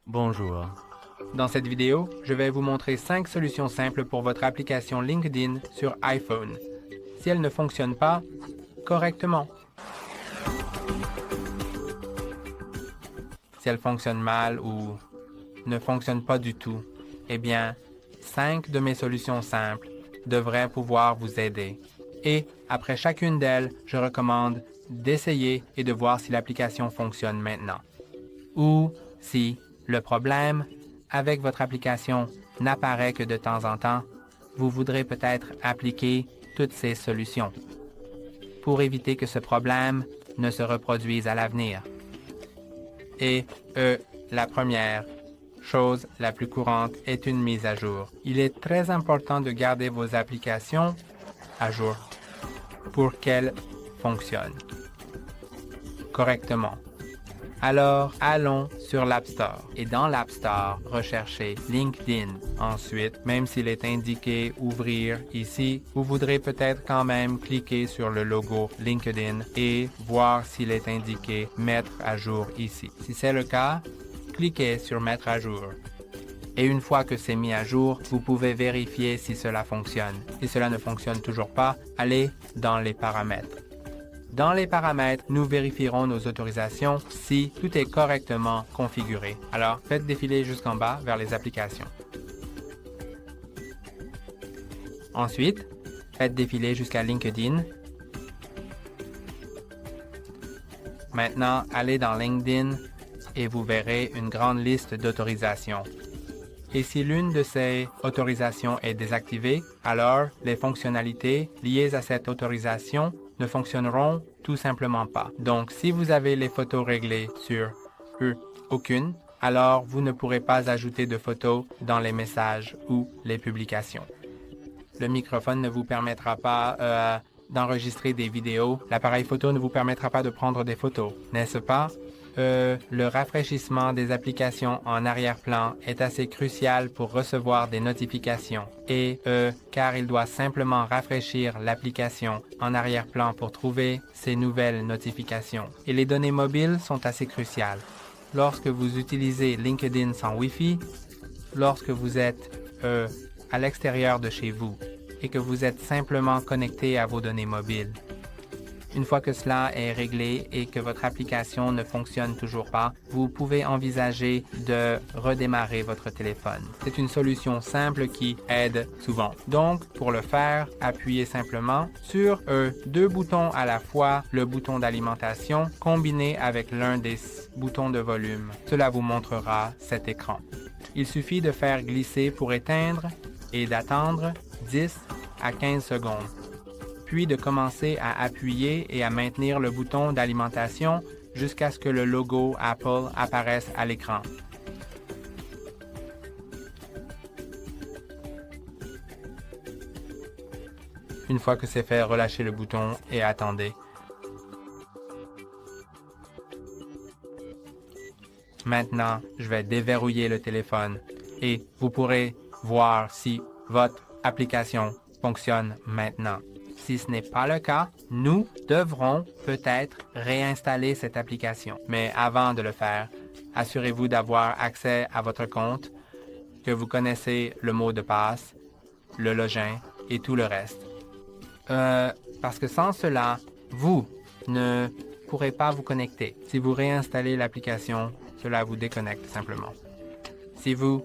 Bonjour. Dans cette vidéo, je vais vous montrer 5 solutions simples pour votre application LinkedIn sur iPhone. Si elle ne fonctionne pas correctement, si elle fonctionne mal ou ne fonctionne pas du tout, eh bien, 5 de mes solutions simples devraient pouvoir vous aider. Et après chacune d'elles, je recommande d'essayer et de voir si l'application fonctionne maintenant. Ou si le problème avec votre application n'apparaît que de temps en temps, vous voudrez peut-être appliquer toutes ces solutions pour éviter que ce problème ne se reproduise à l'avenir. Et la première chose la plus courante est une mise à jour. Il est très important de garder vos applications à jour pour qu'elles fonctionnent correctement. Alors, allons sur l'App Store et dans l'App Store, recherchez LinkedIn. Ensuite, même s'il est indiqué « Ouvrir » ici, vous voudrez peut-être quand même cliquer sur le logo LinkedIn et voir s'il est indiqué « Mettre à jour » ici. Si c'est le cas, cliquez sur « Mettre à jour ». Et une fois que c'est mis à jour, vous pouvez vérifier si cela fonctionne. Si cela ne fonctionne toujours pas, allez dans les paramètres. Dans les paramètres, nous vérifierons nos autorisations si tout est correctement configuré. Alors, faites défiler jusqu'en bas vers les applications. Ensuite, faites défiler jusqu'à LinkedIn. Maintenant, allez dans LinkedIn et vous verrez une grande liste d'autorisations. Et si l'une de ces autorisations est désactivée, alors les fonctionnalités liées à cette autorisation ne fonctionneront tout simplement pas. Donc, si vous avez les photos réglées sur aucune, alors vous ne pourrez pas ajouter de photos dans les messages ou les publications. Le microphone ne vous permettra pas d'enregistrer des vidéos. L'appareil photo ne vous permettra pas de prendre des photos, n'est-ce pas? Le rafraîchissement des applications en arrière-plan est assez crucial pour recevoir des notifications et car il doit simplement rafraîchir l'application en arrière-plan pour trouver ces nouvelles notifications. Et les données mobiles sont assez cruciales. Lorsque vous utilisez LinkedIn sans Wi-Fi, lorsque vous êtes à l'extérieur de chez vous et que vous êtes simplement connecté à vos données mobiles. Une fois que cela est réglé et que votre application ne fonctionne toujours pas, vous pouvez envisager de redémarrer votre téléphone. C'est une solution simple qui aide souvent. Donc, pour le faire, appuyez simplement sur deux boutons à la fois, le bouton d'alimentation combiné avec l'un des boutons de volume. Cela vous montrera cet écran. Il suffit de faire glisser pour éteindre et d'attendre 10 à 15 secondes. Puis de commencer à appuyer et à maintenir le bouton d'alimentation jusqu'à ce que le logo Apple apparaisse à l'écran. Une fois que c'est fait, relâchez le bouton et attendez. Maintenant, je vais déverrouiller le téléphone et vous pourrez voir si votre application fonctionne maintenant. Si ce n'est pas le cas, nous devrons peut-être réinstaller cette application. Mais avant de le faire, assurez-vous d'avoir accès à votre compte, que vous connaissez le mot de passe, le login et tout le reste. Parce que sans cela, vous ne pourrez pas vous connecter. Si vous réinstallez l'application, cela vous déconnecte simplement. Si vous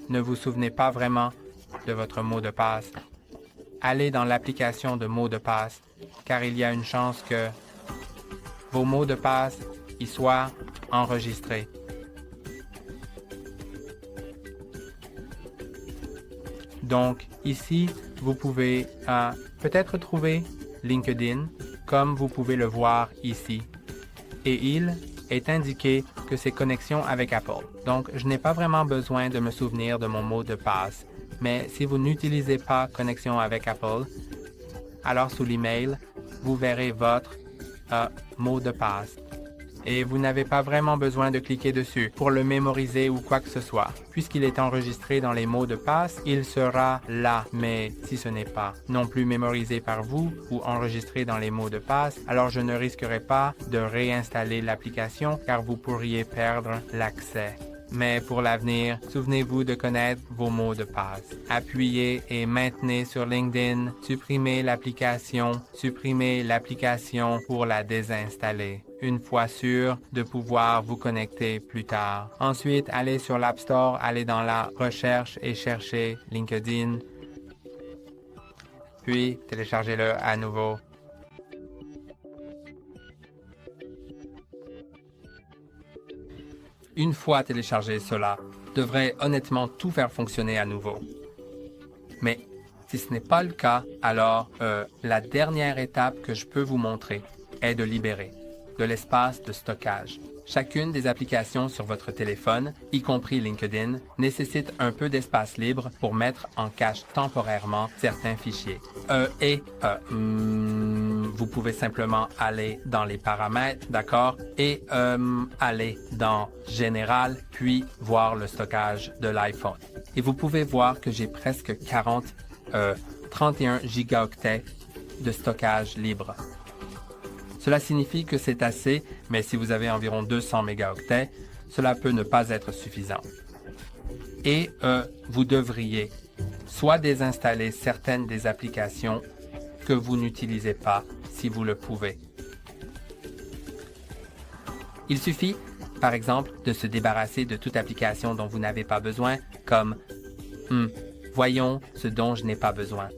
ne vous souvenez pas vraiment de votre mot de passe, allez dans l'application de mots de passe, car il y a une chance que vos mots de passe y soient enregistrés. Donc, ici, vous pouvez peut-être trouver LinkedIn, comme vous pouvez le voir ici. Et il est indiqué que c'est connexion avec Apple. Donc, je n'ai pas vraiment besoin de me souvenir de mon mot de passe. Mais si vous n'utilisez pas connexion avec Apple, alors sous l'email, vous verrez votre mot de passe. Et vous n'avez pas vraiment besoin de cliquer dessus pour le mémoriser ou quoi que ce soit. Puisqu'il est enregistré dans les mots de passe, il sera là. Mais si ce n'est pas non plus mémorisé par vous ou enregistré dans les mots de passe, alors je ne risquerai pas de réinstaller l'application car vous pourriez perdre l'accès. Mais pour l'avenir, souvenez-vous de connaître vos mots de passe. Appuyez et maintenez sur LinkedIn. Supprimez l'application pour la désinstaller, une fois sûr de pouvoir vous connecter plus tard. Ensuite, allez sur l'App Store, allez dans la recherche et cherchez LinkedIn. Puis, téléchargez-le à nouveau. Une fois téléchargé, cela devrait honnêtement tout faire fonctionner à nouveau. Mais si ce n'est pas le cas, alors la dernière étape que je peux vous montrer est de libérer de l'espace de stockage. Chacune des applications sur votre téléphone, y compris LinkedIn, nécessite un peu d'espace libre pour mettre en cache temporairement certains fichiers. Vous pouvez simplement aller dans les paramètres, d'accord, et aller dans Général, puis voir le stockage de l'iPhone. Et vous pouvez voir que j'ai presque 31 gigaoctets de stockage libre. Cela signifie que c'est assez, mais si vous avez environ 200 mégaoctets, cela peut ne pas être suffisant. Et vous devriez soit désinstaller certaines des applications que vous n'utilisez pas si vous le pouvez. Il suffit, par exemple, de se débarrasser de toute application dont vous n'avez pas besoin, comme voyons ce dont je n'ai pas besoin.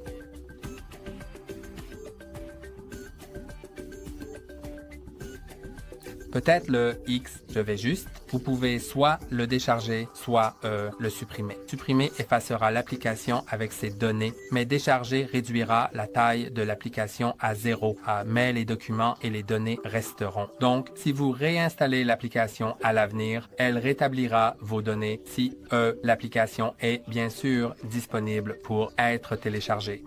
Peut-être le X, je vais juste. Vous pouvez soit le décharger, soit le supprimer. Supprimer effacera l'application avec ses données, mais décharger réduira la taille de l'application à 0. Mais les documents et les données resteront. Donc, si vous réinstallez l'application à l'avenir, elle rétablira vos données si l'application est bien sûr disponible pour être téléchargée.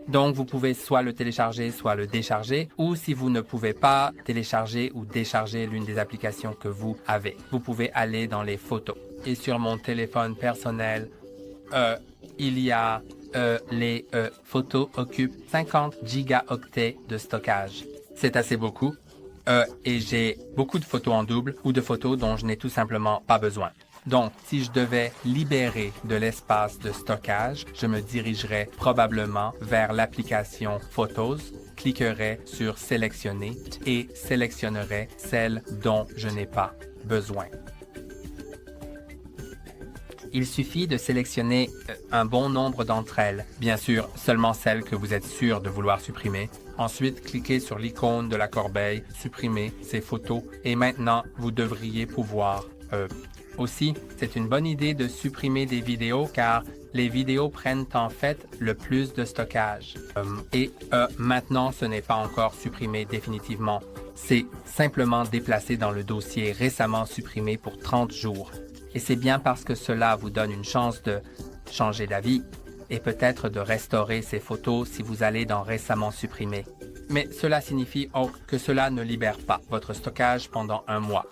Donc, vous pouvez soit le télécharger, soit le décharger, ou si vous ne pouvez pas télécharger ou décharger l'une des applications que vous avez, vous pouvez aller dans les photos. Et sur mon téléphone personnel, il y a les photos occupent 50 gigaoctets de stockage. C'est assez beaucoup. Et j'ai beaucoup de photos en double ou de photos dont je n'ai tout simplement pas besoin. Donc, si je devais libérer de l'espace de stockage, je me dirigerais probablement vers l'application Photos, cliquerais sur Sélectionner et sélectionnerais celle dont je n'ai pas besoin. Il suffit de sélectionner un bon nombre d'entre elles, bien sûr seulement celles que vous êtes sûr de vouloir supprimer. Ensuite, cliquez sur l'icône de la corbeille, supprimez ces photos et maintenant vous devriez pouvoir aussi, c'est une bonne idée de supprimer des vidéos car les vidéos prennent en fait le plus de stockage. Maintenant, ce n'est pas encore supprimé définitivement. C'est simplement déplacé dans le dossier récemment supprimé pour 30 jours. Et c'est bien parce que cela vous donne une chance de changer d'avis et peut-être de restaurer ces photos si vous allez dans récemment supprimé. Mais cela signifie que cela ne libère pas votre stockage pendant un mois.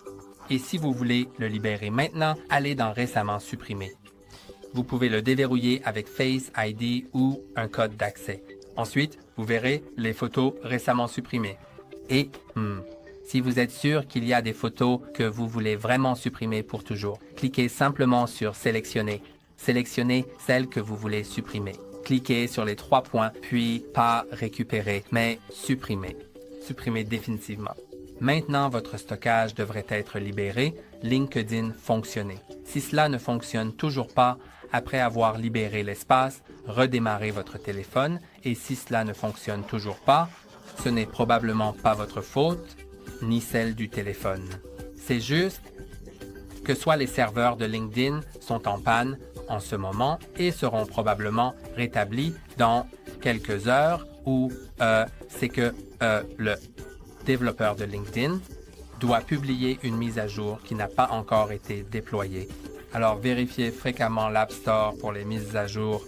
Et si vous voulez le libérer maintenant, allez dans récemment supprimé. Vous pouvez le déverrouiller avec Face ID ou un code d'accès. Ensuite, vous verrez les photos récemment supprimées. Et si vous êtes sûr qu'il y a des photos que vous voulez vraiment supprimer pour toujours, cliquez simplement sur Sélectionner. Sélectionnez celles que vous voulez supprimer. Cliquez sur les 3 points, puis pas récupérer, mais supprimer. Supprimer définitivement. Maintenant, votre stockage devrait être libéré, LinkedIn fonctionner. Si cela ne fonctionne toujours pas, après avoir libéré l'espace, redémarrez votre téléphone et si cela ne fonctionne toujours pas, ce n'est probablement pas votre faute, ni celle du téléphone. C'est juste que soit les serveurs de LinkedIn sont en panne en ce moment et seront probablement rétablis dans quelques heures ou c'est que le développeur de LinkedIn doit publier une mise à jour qui n'a pas encore été déployée. Alors vérifiez fréquemment l'App Store pour les mises à jour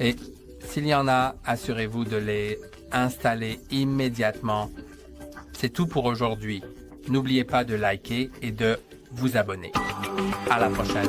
et s'il y en a, assurez-vous de les installer immédiatement. C'est tout pour aujourd'hui. N'oubliez pas de liker et de vous abonner. À la prochaine.